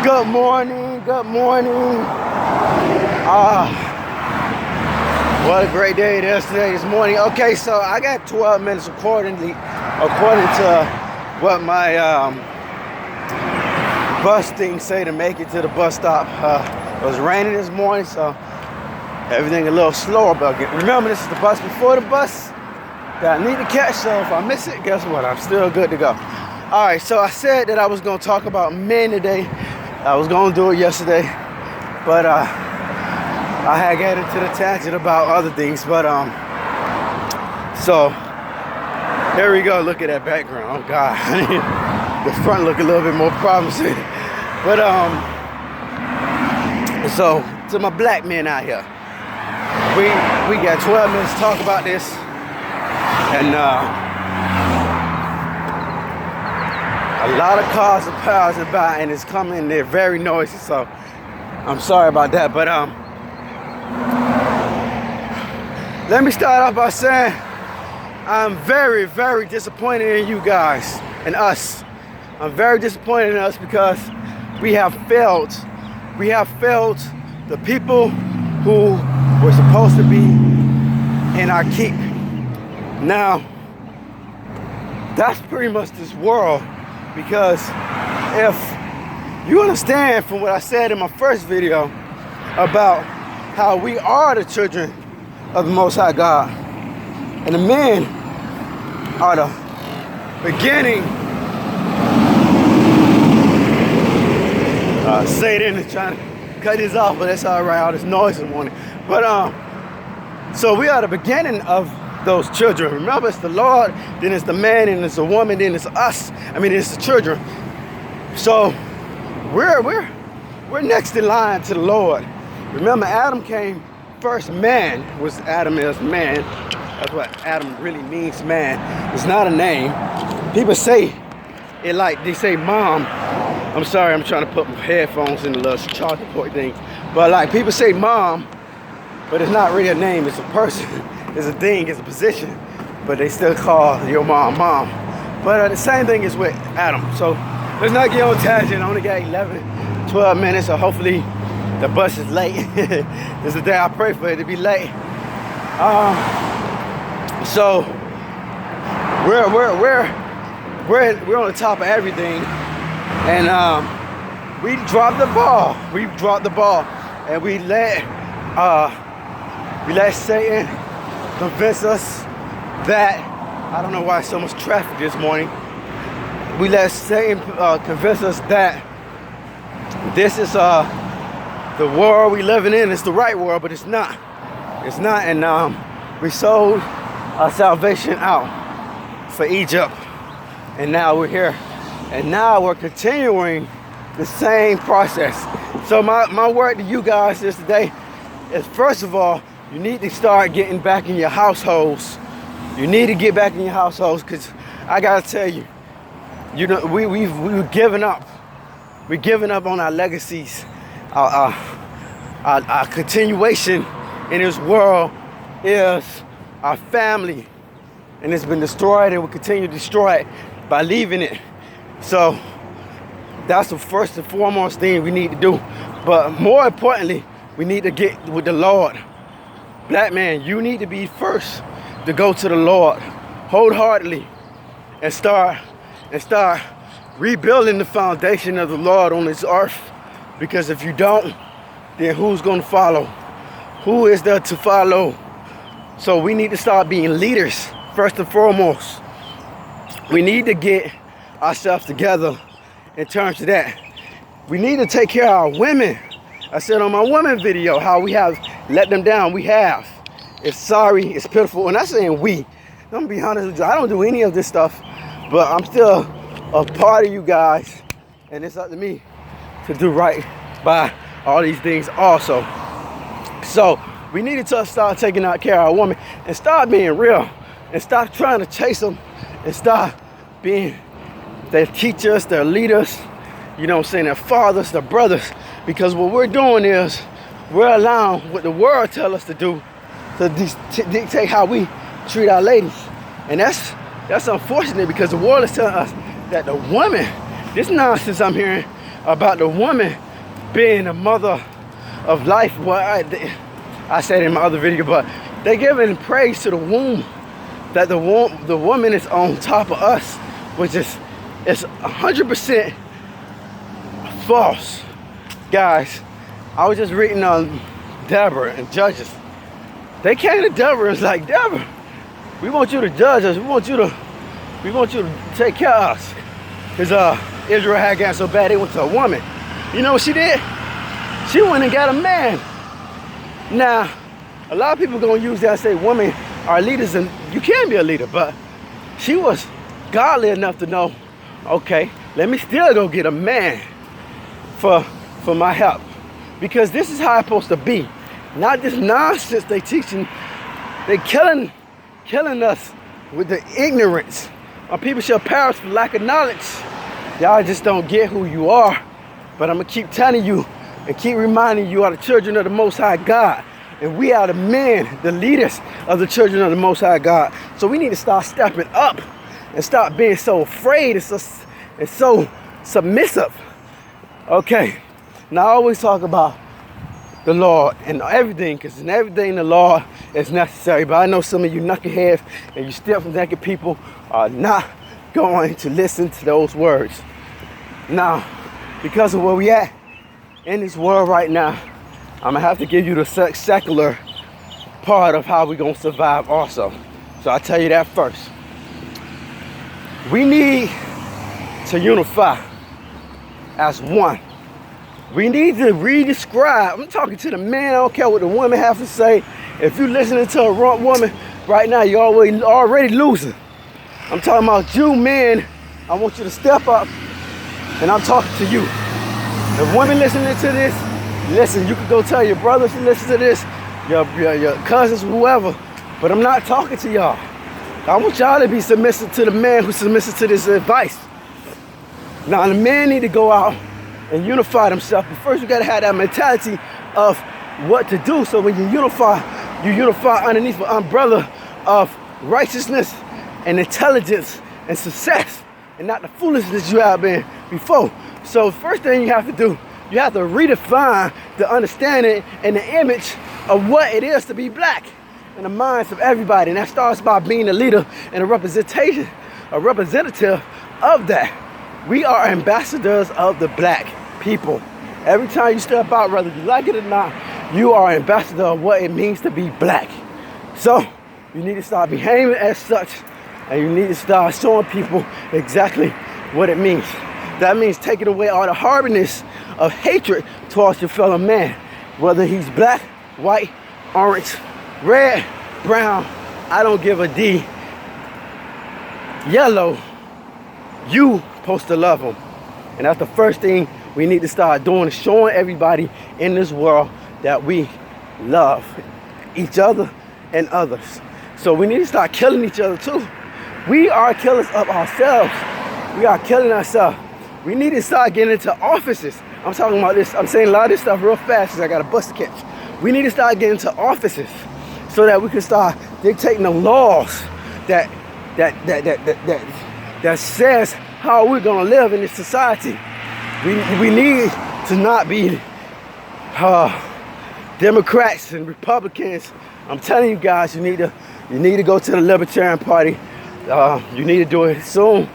Good morning, good morning. What a great day it is today, this morning. Okay, so I got 12 minutes according to what my bus thing say to make it to the bus stop. It was raining this morning, so everything a little slower, but remember, this is the bus before the bus that I need to catch, so if I miss it, guess what? I'm still good to go. All right, so I said that I was gonna talk about men today. I was gonna do it yesterday, but I had got into the tangent about other things, but so here we go. Look at that background. Oh God, the front look a little bit more promising. But so to my black men out here, we got 12 minutes to talk about this, and a lot of cars are passing by and it's coming. They're very noisy, so I'm sorry about that. But let me start off by saying I'm very, very disappointed in you guys and us. I'm very disappointed in us because we have failed. We have failed the people who were supposed to be in our keep. Now, that's pretty much this world, because if you understand from what I said in my first video about how we are the children of the Most High God, and the men are the beginning. Satan is trying to cut this off, but that's all right. All this noise in the morning. But so we are the beginning of those children. Remember, it's the Lord, then it's the man, and it's the woman, then it's us. I mean, it's the children. So we're next in line to the Lord. Remember, Adam came first. Man was Adam as man. That's what Adam really means, man. It's not a name. People say it like they say mom. I'm sorry, I'm trying to put my headphones in the little charger port thing. But like people say mom, but it's not really a name, it's a person. It's a thing, it's a position, but they still call your mom mom. But the same thing is with Adam. So let's not get on tangent. I only got 12 minutes, so hopefully the bus is late. This is the day I pray for it to be late. So we're on the top of everything, and we dropped the ball. We dropped the ball, and we let Satan convince us that, I don't know why so much traffic this morning. We let Satan convince us that this is the world we living in. It's the right world, but it's not. It's not, and we sold our salvation out for Egypt, and now we're here, and now we're continuing the same process. So my word to you guys is today is, first of all, you need to start getting back in your households. You need to get back in your households, because I gotta tell you, we've given up. We're giving up on our legacies. Our continuation in this world is our family, and it's been destroyed and will continue to destroy it by leaving it. So that's the first and foremost thing we need to do. But more importantly, we need to get with the Lord. Black man, you need to be first to go to the Lord wholeheartedly and start rebuilding the foundation of the Lord on this earth. Because if you don't, then who's going to follow? Who is there to follow? So we need to start being leaders first and foremost. We need to get ourselves together in terms of that. We need to take care of our women. I said on my women video how we have let them down. We have. It's sorry, it's pitiful. And I'm saying we. I'm gonna be honest with you, I don't do any of this stuff, but I'm still a part of you guys, and it's up to me to do right by all these things also. So we need to start taking care of our women and start being real, and stop trying to chase them, and start being their teachers, their leaders, you know what I'm saying, their fathers, their brothers. Because what we're doing is we're allowing what the world tells us to do to dictate how we treat our ladies. And that's unfortunate, because the world is telling us that the woman, this nonsense I'm hearing about the woman being a mother of life. Well, I said in my other video, but they giving praise to the womb, that the woman is on top of us, which is 100% false. Guys, I was just reading on Deborah and Judges. They came to Deborah and was like, Deborah, we want you to judge us. We want you to take care of us. Because Israel had gotten so bad, they went to a woman. You know what she did? She went and got a man. Now, a lot of people gonna use that and say women are leaders, and you can be a leader, but she was godly enough to know, okay, let me still go get a man for my help. Because this is how it's supposed to be. Not this nonsense they teaching. They killing us with the ignorance. Our people shall perish for lack of knowledge. Y'all just don't get who you are. But I'm gonna keep telling you and keep reminding you are the children of the Most High God. And we are the men, the leaders of the children of the Most High God. So we need to start stepping up and stop being so afraid and so submissive. Okay, now I always talk about the Lord and everything, because in everything the Lord is necessary. But I know some of you knuckleheads and you stiff naked people are not going to listen to those words. Now, because of where we at in this world right now, I'm gonna have to give you the secular part of how we're gonna survive also. So I'll tell you that first. We need to unify as one. We need to redescribe. I'm talking to the man. I don't care what the woman have to say. If you're listening to a wrong woman right now, you're already losing. I'm talking about you, man. I want you to step up, and I'm talking to you. If women listening to this, listen. You can go tell your brothers to listen to this, your cousins, whoever. But I'm not talking to y'all. I want y'all to be submissive to the man who's submissive to this advice. Now, the man need to go out and unify themselves. But first, you got to have that mentality of what to do. So when you unify underneath the umbrella of righteousness and intelligence and success, and not the foolishness you have been before. So first thing you have to do, you have to redefine the understanding and the image of what it is to be black in the minds of everybody. And that starts by being a leader and a representative of that. We are ambassadors of the black people. Every time you step out, whether you like it or not, you are an ambassador of what it means to be black. So you need to start behaving as such, and you need to start showing people exactly what it means. That means taking away all the harbiness of hatred towards your fellow man, whether he's black, white, orange, red, brown, I don't give a D, yellow. You supposed to love them. And that's the first thing we need to start doing, is showing everybody in this world that we love each other and others. So we need to start killing each other too. We are killers of ourselves. We are killing ourselves. We need to start getting into offices. I'm talking about this, I'm saying a lot of this stuff real fast because I got a bus to catch. We need to start getting into offices so that we can start dictating the laws that says how we're gonna live in this society. We need to not be Democrats and Republicans. I'm telling you guys, you need to go to the Libertarian Party. You need to do it soon,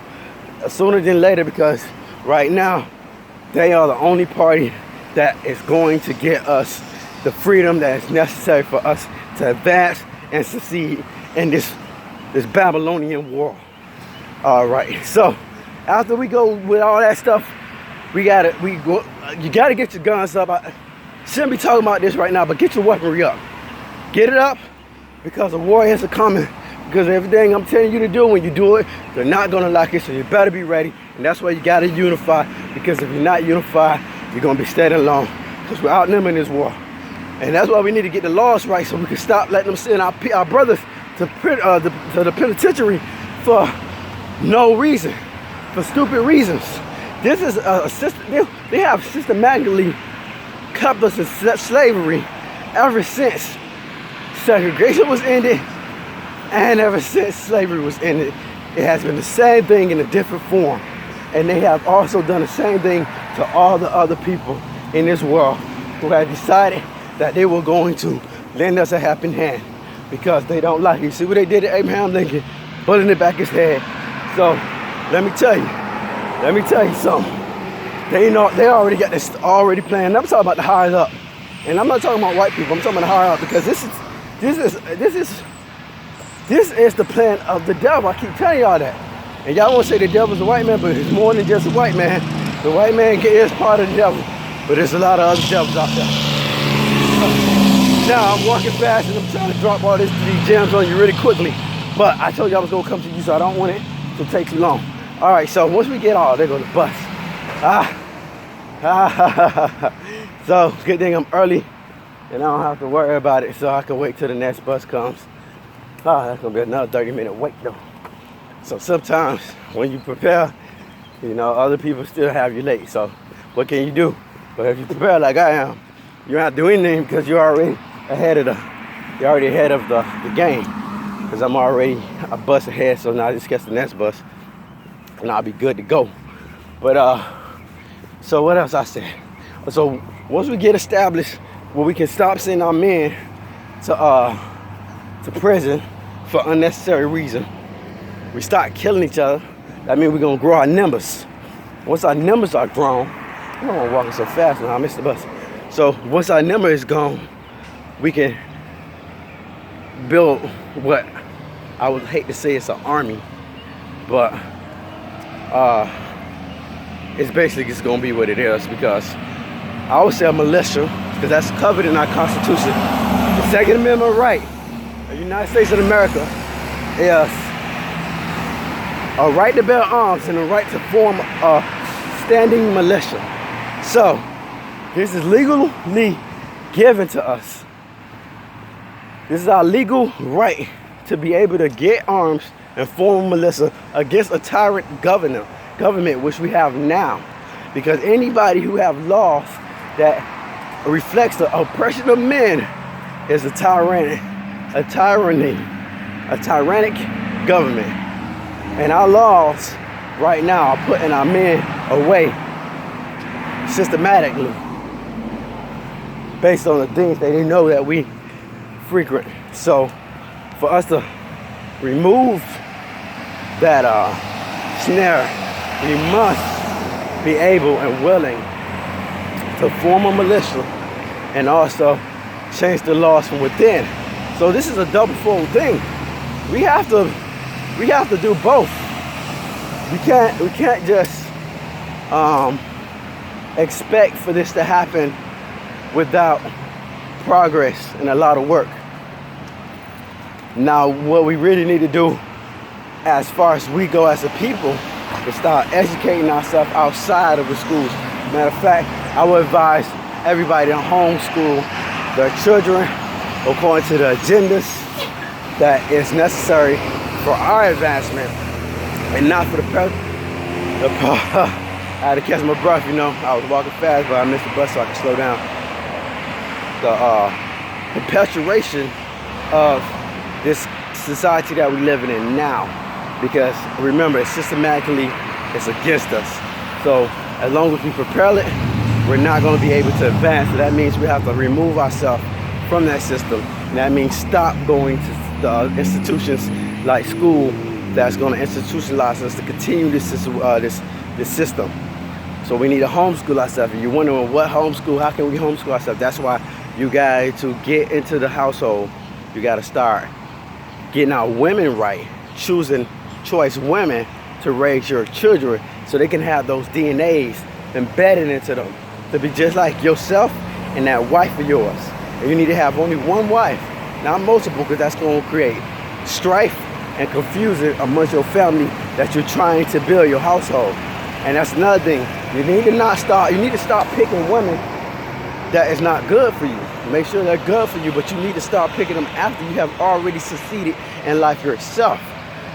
sooner than later, because right now they are the only party that is going to get us the freedom that is necessary for us to advance and succeed in this Babylonian world. All right, so after we go with all that stuff, you gotta get your guns up. I shouldn't be talking about this right now, but get your weaponry up. Get it up, because the warriors are coming. Because everything I'm telling you to do, when you do it, they're not gonna like it, so you better be ready. And that's why you gotta unify, because if you're not unified, you're gonna be standing alone, because we're outnumbered in this war. And that's why we need to get the laws right, so we can stop letting them send our brothers to the penitentiary for no reason, for stupid reasons. This is a system. They have systematically kept us in slavery ever since segregation was ended, and ever since slavery was ended. It has been the same thing in a different form. And they have also done the same thing to all the other people in this world who have decided that they were going to lend us a helping hand because they don't like it. See what they did to Abraham Lincoln? Bullet in the back of his head. So let me tell you something. They already got this already planned. I'm talking about the higher up. And I'm not talking about white people. I'm talking about the higher up because this is the plan of the devil. I keep telling y'all that. And y'all want to say the devil's a white man, but it's more than just a white man. The white man is part of the devil, but there's a lot of other devils out there. Now I'm walking fast and I'm trying to drop all these gems on you really quickly. But I told you I was gonna come to you, so I don't want it to take too long. All right, so once we get there goes the bus. So good thing I'm early and I don't have to worry about it, so I can wait till the next bus comes. That's gonna be another 30-minute wait though. So sometimes when you prepare, you know, other people still have you late. So what can you do? But if you prepare like I am, you don't have to do anything because you're already ahead of the game. Because I'm already a bus ahead, so now I just catch the next bus and I'll be good to go. But so what else I said? So once we get established where we can stop sending our men to prison for unnecessary reason, we start killing each other. That means we're gonna grow our numbers. Once our numbers are grown, I don't want to walk so fast now, I missed the bus. So once our number is gone, we can build what I would hate to say it's an army, but it's basically just gonna be what it is, because I would say a militia, because that's covered in our Constitution. The Second Amendment right of the United States of America is a right to bear arms and a right to form a standing militia. So this is legally given to us. This is our legal right to be able to get arms and form a militia against a tyrant government, which we have now. Because anybody who have laws that reflects the oppression of men is a tyrannic government. And our laws right now are putting our men away systematically based on the things that they know that we frequent. So for us to remove that snare, we must be able and willing to form a militia and also change the laws from within. So this is a double-fold thing. We have to do both. We can't just expect for this to happen without progress and a lot of work. Now, what we really need to do as far as we go as a people is start educating ourselves outside of the schools. Matter of fact, I would advise everybody to homeschool their children according to the agendas that is necessary for our advancement and not for the president. I had to catch my breath, you know. I was walking fast, but I missed the bus so I could slow down. The perpetuation of this society that we're living in now. Because remember, it's systematically, it's against us. So as long as we propel it, we're not going to be able to advance. So that means we have to remove ourselves from that system. And that means stop going to the institutions like school that's going to institutionalize us to continue this system. So we need to homeschool ourselves. And you're wondering what homeschool, how can we homeschool ourselves? That's why you got to get into the household. You got to start getting our women right, choosing choice women to raise your children so they can have those DNAs embedded into them to be just like yourself and that wife of yours. And you need to have only one wife, not multiple, because that's going to create strife and confusion amongst your family that you're trying to build your household. And that's another thing. You need to stop picking women that is not good for you. Make sure they're good for you, but you need to start picking them after you have already succeeded in life yourself.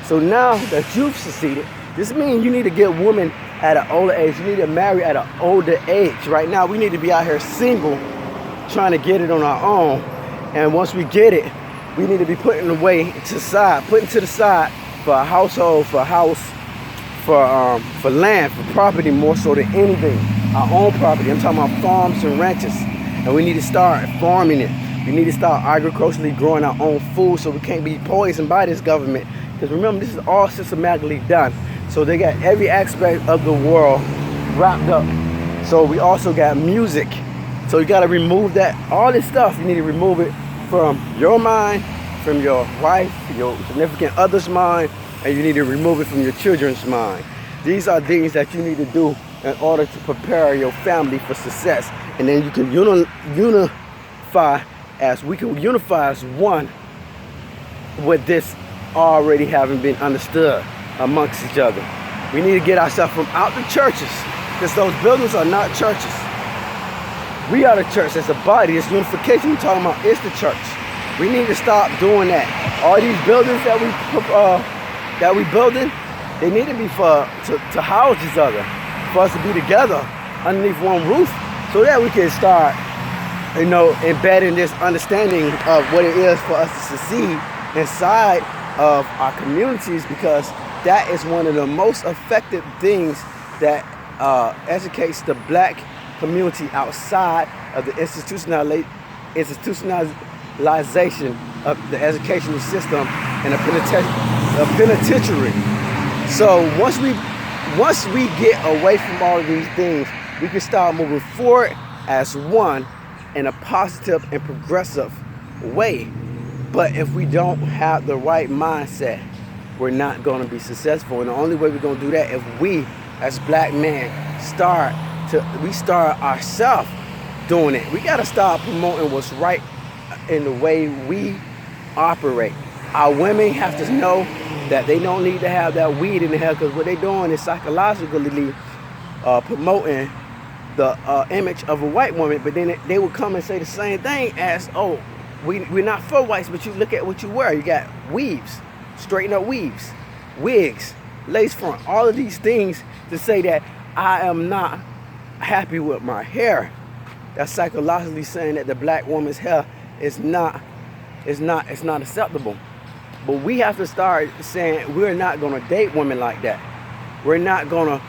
So now that you've succeeded, this means you need to get women at an older age. You need to marry at an older age. Right now, we need to be out here single, trying to get it on our own. And once we get it, we need to be putting to the side for a household, for a house, for land, for property more so than anything. Our own property. I'm talking about farms and ranches, and we need to start farming it. We need to start agriculturally growing our own food, so we can't be poisoned by this government. Because remember, this is all systematically done. So they got every aspect of the world wrapped up. So we also got music. So you got to remove that. All this stuff, you need to remove it from your mind, from your wife, your significant other's mind, and you need to remove it from your children's mind. These are things that you need to do in order to prepare your family for success. And then you can unify as one with this already having been understood amongst each other. We need to get ourselves from out the churches, because those buildings are not churches. We are the church. As a body, this unification we're talking about is the church. We need to stop doing that. All these buildings that we building, they need to be to house each other, for us to be together underneath one roof, so that we can start, embedding this understanding of what it is for us to succeed inside of our communities, because that is one of the most effective things that educates the black community outside of the institutionalization of the educational system and a penitentiary. So once we get away from all of these things, we can start moving forward as one in a positive and progressive way. But if we don't have the right mindset, we're not going to be successful. And the only way we're going to do that, if we as black men start ourselves doing it. We got to start promoting what's right in the way we operate. Our women have to know that they don't need to have that weed in the hair, because what they're doing is psychologically promoting the image of a white woman. But then they will come and say the same thing as, oh, we're not for whites, but you look at what you wear. You got weaves, straighten up weaves, wigs, lace front, all of these things to say that I am not happy with my hair. That's psychologically saying that the black woman's hair is not acceptable. But we have to start saying we're not going to date women like that. We're not going to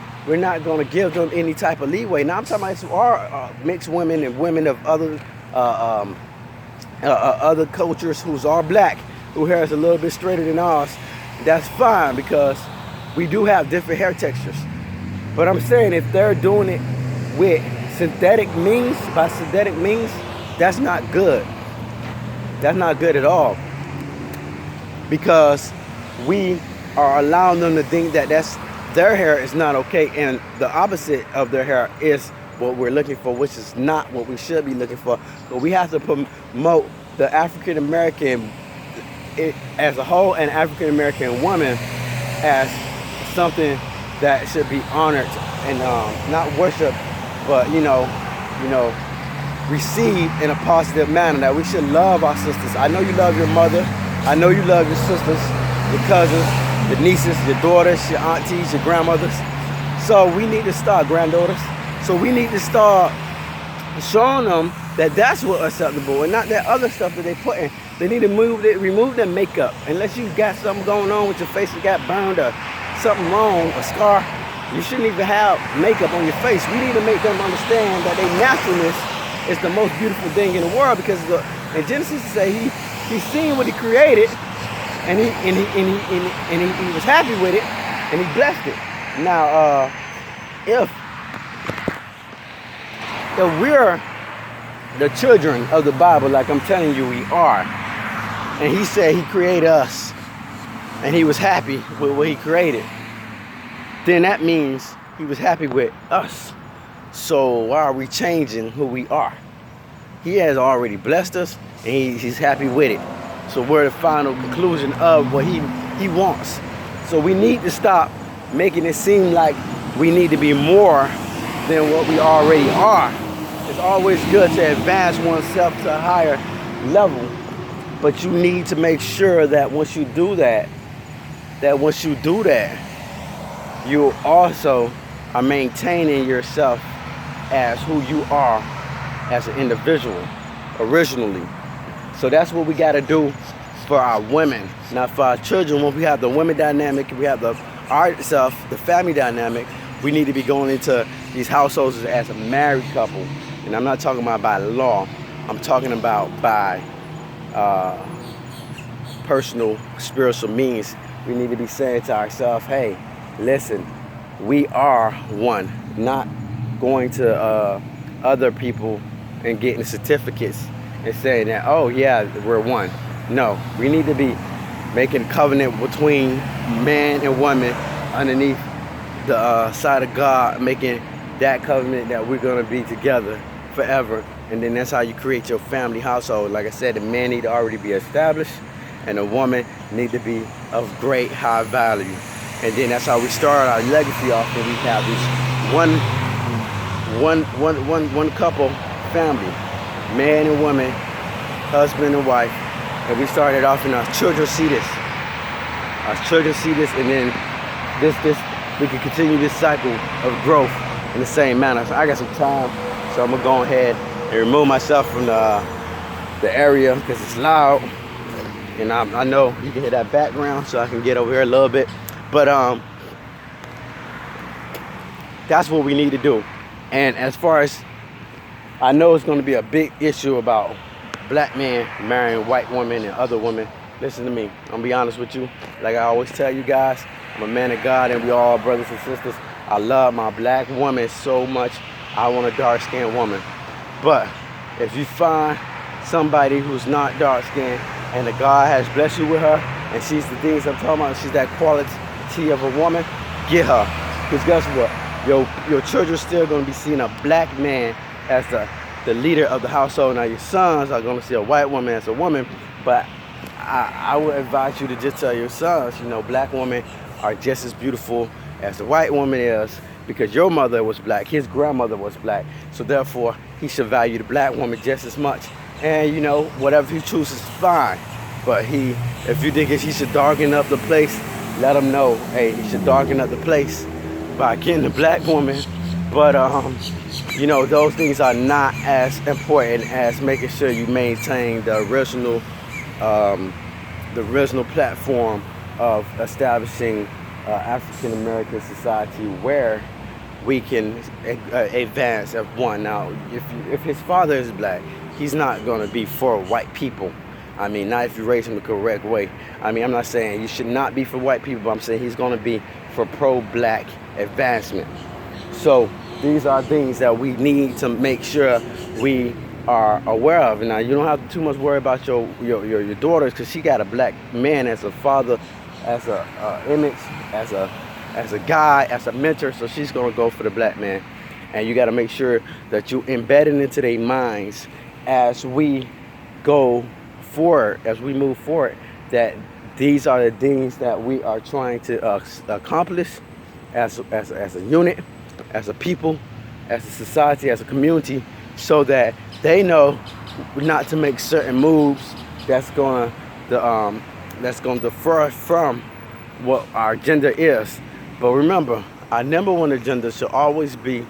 give them any type of leeway. Now I'm talking about some are mixed women and women of other cultures who's all black, who hair is a little bit straighter than ours. That's fine, because we do have different hair textures. But I'm saying if they're doing it with synthetic means, that's not good. That's not good at all. Because we are allowing them to think that their hair is not okay, and the opposite of their hair is what we're looking for, which is not what we should be looking for. But we have to promote the African American as a whole, and African American woman as something that should be honored and not worshiped, but received in a positive manner. That we should love our sisters. I know you love your mother. I know you love your sisters, your cousins, your nieces, your daughters, your aunties, your grandmothers. So we need to start, granddaughters. So we need to start showing them that that's what's acceptable, and not that other stuff that they put in. They need to remove their makeup. Unless you got something going on with your face, you got burned or something wrong, a scar, you shouldn't even have makeup on your face. We need to make them understand that their naturalness is the most beautiful thing in the world, because in Genesis it say he seen what he created, and he was happy with it, and he blessed it. Now, if we're the children of the Bible, like I'm telling you we are, and he said he created us, and he was happy with what he created, then that means he was happy with us. So why are we changing who we are? He has already blessed us, and he's happy with it. So we're the final conclusion of what he wants. So we need to stop making it seem like we need to be more than what we already are. It's always good to advance oneself to a higher level, but you need to make sure that once you do that, you also are maintaining yourself as who you are as an individual originally. So that's what we got to do for our women. Now for our children, when we have the women dynamic, we have the ourselves, the family dynamic, we need to be going into these households as a married couple. And I'm not talking about by law. I'm talking about by personal, spiritual means. We need to be saying to ourselves, hey, listen, we are one. Not going to other people and getting certificates and saying that, oh yeah, we're one. No, we need to be making a covenant between man and woman underneath the side of God, making that covenant that we're going to be together forever. And then that's how you create your family household. Like I said, the man need to already be established and the woman need to be of great high value. And then that's how we start our legacy off, and we have this one couple family, man and woman, husband and wife. And we started off, and our children see this. Our children see this, and then this we can continue this cycle of growth in the same manner. So I got some time, so I'm gonna go ahead and remove myself from the area because it's loud, and I know you can hear that background, so I can get over here a little bit. But that's what we need to do. And as far as I know, it's going to be a big issue about black men marrying white women and other women. Listen to me. I'm going to be honest with you. Like I always tell you guys, I'm a man of God, and we all brothers and sisters. I love my black woman so much. I want a dark-skinned woman. But if you find somebody who's not dark-skinned and the God has blessed you with her, and she's the things I'm talking about, she's that quality of a woman, get her. Because guess what? Your children still going to be seeing a black man as the leader of the household. Now your sons are going to see a white woman as a woman, but I would advise you to just tell your sons, you know, black women are just as beautiful as the white woman is, because your mother was black, his grandmother was black, so therefore he should value the black woman just as much. And you know, whatever he chooses is fine, but if you think he should darken up the place, let him know, hey, he should darken up the place by getting a black woman. But you know, those things are not as important as making sure you maintain the original platform of establishing African American society where we can advance as one. Now, if his father is black, he's not going to be for white people. I mean, not if you raise him the correct way. I mean, I'm not saying you should not be for white people, but I'm saying he's going to be for pro-black advancement. So these are things that we need to make sure we are aware of. Now, you don't have to too much worry about your daughters, because she got a black man as a father, as a image, as a guy, as a mentor. So she's going to go for the black man. And you got to make sure that you embed it into their minds as we go forward, as we move forward, that these are the things that we are trying to accomplish as a unit, as a people, as a society, as a community, so that they know not to make certain moves that's going to defer from what our agenda is. But remember, our number one agenda should always be,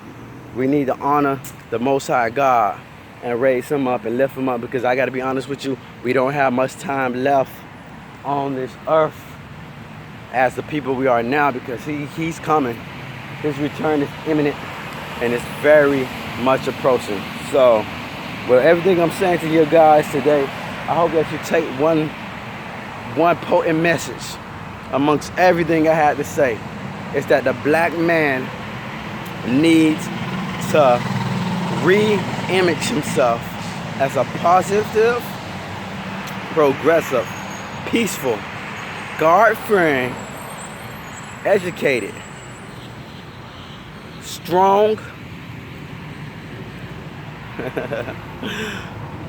we need to honor the Most High God and raise him up and lift him up, because I got to be honest with you, we don't have much time left on this earth as the people we are now, because he's coming. His return is imminent and it's very much approaching. So with everything I'm saying to you guys today, I hope that you take one potent message amongst everything I had to say. Is that the black man needs to re-image himself as a positive, progressive, peaceful, God-fearing, educated, strong,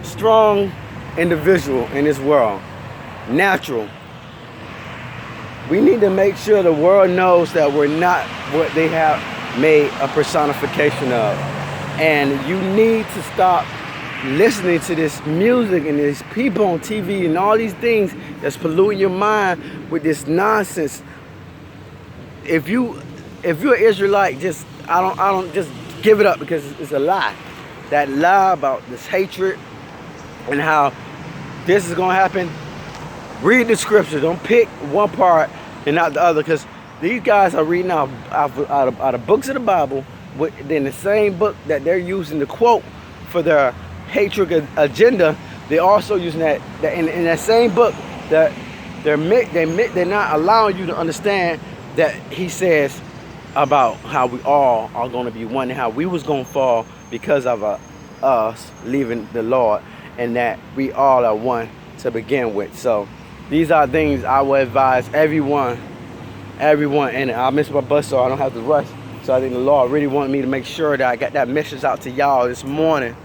strong individual in this world. Natural. We need to make sure the world knows that we're not what they have made a personification of. And you need to stop listening to this music and these people on TV and all these things that's polluting your mind with this nonsense. If you're an Israelite, I don't just give it up, because it's a lie. That lie about this hatred and how this is gonna happen. Read the scripture. Don't pick one part and not the other, because These guys are reading out of books of the Bible, then the same book that they're using to quote for their hatred agenda. They're also using that in that same book that they're not allowing you to understand that he says about how we all are going to be one and how we was going to fall because of us leaving the Lord, and that we all are one to begin with. So these are things I would advise everyone, and I missed my bus so I don't have to rush. So I think the Lord really wanted me to make sure that I got that message out to y'all this morning.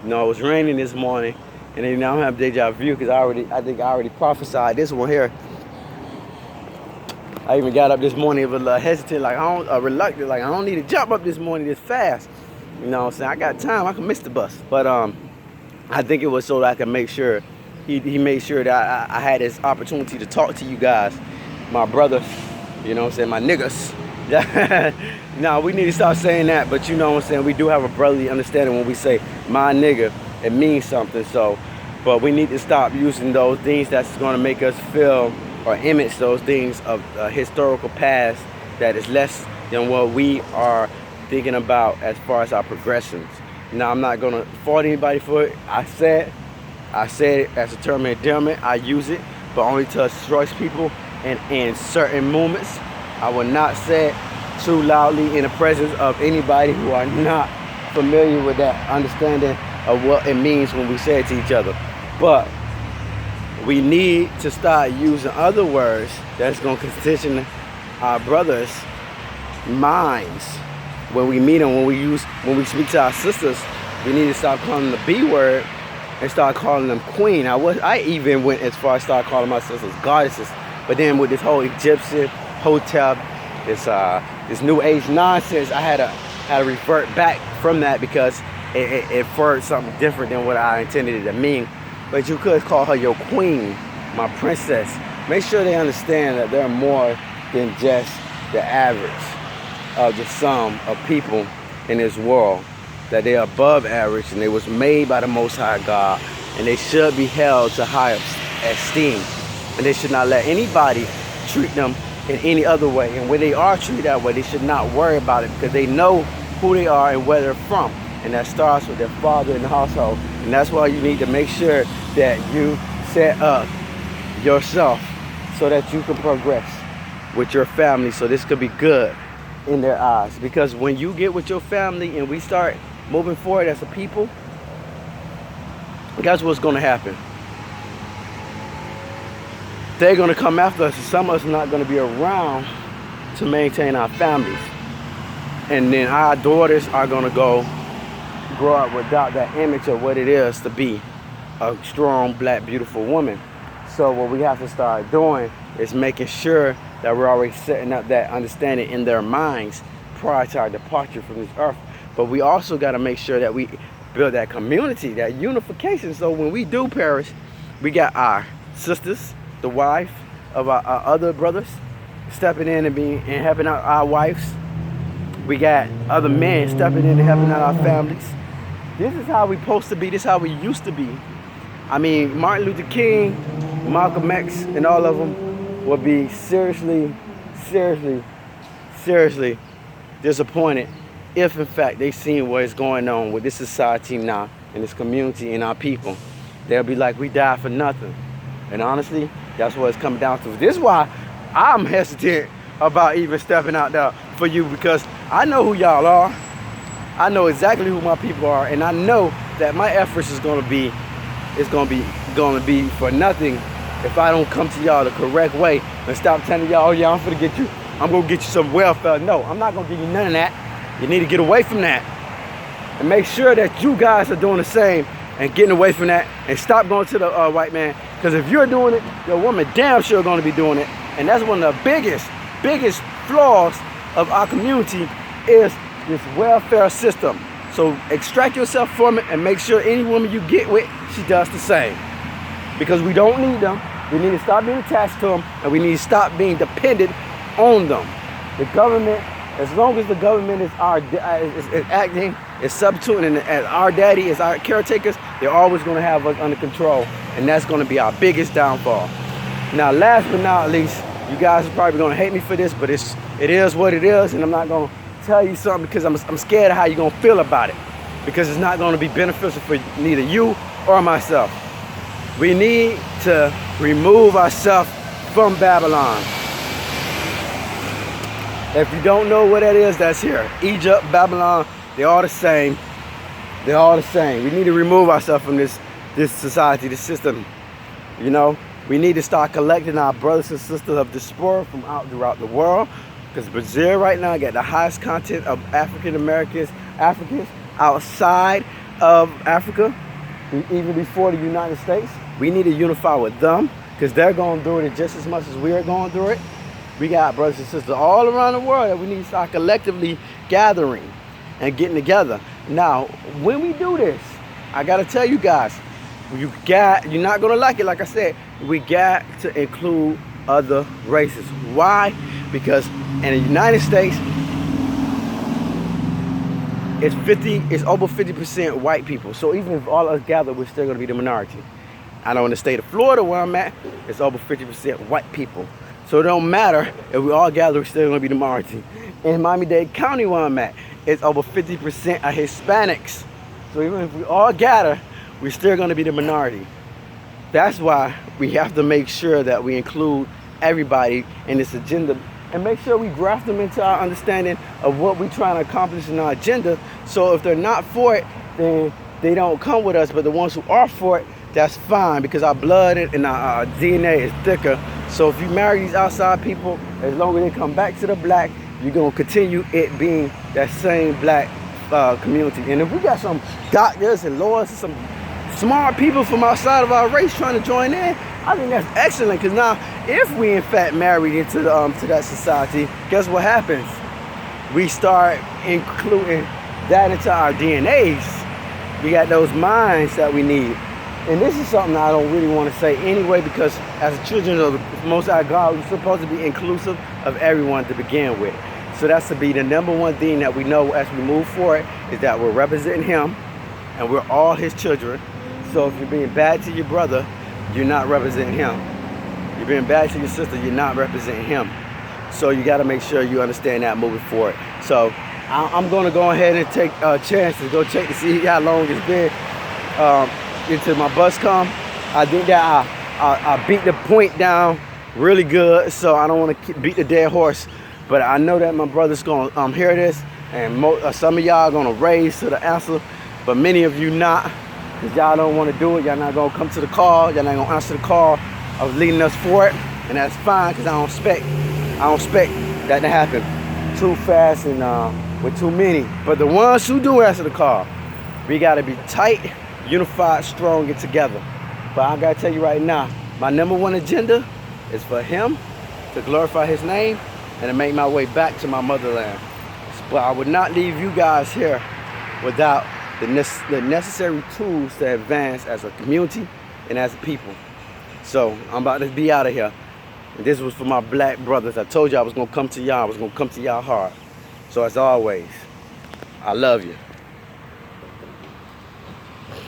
You know, it was raining this morning, and then I don't have deja vu because I think I already prophesied this one here. I even got up this morning a little hesitant, like reluctant, like I don't need to jump up this morning this fast. You know what I'm saying? I got time, I can miss the bus. But I think it was so that I could make sure, he made sure that I had this opportunity to talk to you guys, my brothers, you know what I'm saying, my niggas. Now we need to stop saying that, but you know what I'm saying, we do have a brotherly understanding when we say my nigga, it means something. So, but we need to stop using those things that's going to make us feel or image those things of a historical past that is less than what we are thinking about as far as our progressions. Now, I'm not gonna fault anybody for it. I said it as a term of endearment. I use it, but only to address people in certain moments. I will not say it too loudly in the presence of anybody who are not familiar with that understanding of what it means when we say it to each other. But we need to start using other words that's going to condition our brothers' minds when we meet them. When we speak to our sisters, we need to stop calling them the B word and start calling them queen. I even went as far as start calling my sisters goddesses. But then with this whole Egyptian hotel, this new age nonsense, I had to revert back from that because it inferred something different than what I intended it to mean. But you could call her your queen, my princess. Make sure they understand that they're more than just the average of the sum of people in this world. That they are above average, and they was made by the Most High God, and they should be held to high esteem. And they should not let anybody treat them in any other way. And when they are treated that way, they should not worry about it because they know who they are and where they're from. And that starts with their father in the household. And that's why you need to make sure that you set up yourself so that you can progress with your family, so this could be good in their eyes. Because when you get with your family and we start moving forward as a people, guess what's going to happen? They're going to come after us, and some of us are not going to be around to maintain our families. And then our daughters are going to grow up without that image of what it is to be a strong, black, beautiful woman. So what we have to start doing is making sure that we're already setting up that understanding in their minds prior to our departure from this earth. But we also got to make sure that we build that community, that unification. So when we do perish, we got our sisters, the wife of our other brothers, stepping in and helping out our wives. We got other men stepping in and helping out our families. This is how we supposed to be. This is how we used to be. I mean, Martin Luther King, Malcolm X, and all of them will be seriously disappointed if, in fact, they seen what is going on with this society now, and this community, and our people. They'll be like, we died for nothing. And honestly, that's what it's coming down to. This is why I'm hesitant about even stepping out there for you, because I know who y'all are. I know exactly who my people are, and I know that my efforts is gonna be for nothing if I don't come to y'all the correct way and stop telling y'all, oh yeah, I'm gonna get you some welfare. No, I'm not gonna give you none of that. You need to get away from that and make sure that you guys are doing the same and getting away from that and stop going to the white man. Because if you're doing it, your woman damn sure gonna be doing it. And that's one of the biggest flaws of our community is this welfare system. So extract yourself from it and make sure any woman you get with, she does the same. Because we don't need them. We need to stop being attached to them, and we need to stop being dependent on them. The government, as long as the government is acting, is substituting, and as our daddy is our caretakers, they're always going to have us under control, and that's going to be our biggest downfall. Now, last but not least, You guys are probably gonna hate me for this, but it is what it is, and I'm not gonna tell you something because I'm scared of how you're gonna feel about it, because it's not gonna be beneficial for neither you or myself. We need to remove ourselves from Babylon. If you don't know what that is, that's here. Egypt, Babylon, they're all the same. They're all the same. We need to remove ourselves from this society, this system. You know, we need to start collecting our brothers and sisters of diaspora from out throughout the world, because Brazil right now got the highest content of Africans outside of Africa, even before the United States. We need to unify with them, because they're going through it just as much as we are going through it. We got brothers and sisters all around the world that we need to start collectively gathering and getting together. Now, when we do this, I got to tell you guys, you're not going to like it. Like I said, we got to include other races. Why? Because in the United States, it's over 50% white people. So even if all of us gather, we're still going to be the minority. I know in the state of Florida where I'm at, it's over 50% white people. So it don't matter if we all gather, we're still going to be the minority. In Miami-Dade County where I'm at, it's over 50% of Hispanics. So even if we all gather, we're still going to be the minority. That's why we have to make sure that we include everybody in this agenda, and make sure we graft them into our understanding of what we're trying to accomplish in our agenda. So if they're not for it, then they don't come with us. But the ones who are for it, that's fine, because our blood and our DNA is thicker. So if you marry these outside people, as long as they come back to the black, you're going to continue it being that same black community. And if we got some doctors and lawyers and some smart people from outside of our race trying to join in, I think that's excellent. Because now, if we in fact married into to that society, guess what happens? We start including that into our DNAs. We got those minds that we need. And this is something I don't really want to say anyway, because as children of the Most High God, we're supposed to be inclusive of everyone to begin with. So that's to be the number one thing that we know as we move forward, is that we're representing Him, and we're all His children. So if you're being bad to your brother, you're not representing Him. You're being bad to your sister, you're not representing Him. So you got to make sure you understand that moving forward. So I'm going to go ahead and take a chance to go check to see how long it's been until my bus come. I think that I beat the point down really good, so I don't want to beat the dead horse. But I know that my brother's going to hear this, and some of y'all are going to raise to the answer, but many of you not, because y'all don't want to do it. Y'all not going to come to the call. Y'all not going to answer the call of leading us for it, and that's fine, because I don't expect that to happen too fast and with too many. But the ones who do answer the call, we got to be tight, unified, strong, and together. But I gotta tell you right now, my number one agenda is for Him to glorify His name and to make my way back to my motherland. But I would not leave you guys here without the necessary tools to advance as a community and as a people. So I'm about to be out of here. And this was for my black brothers. I told you I was gonna come to y'all. I was gonna come to y'all hard. So as always, I love you.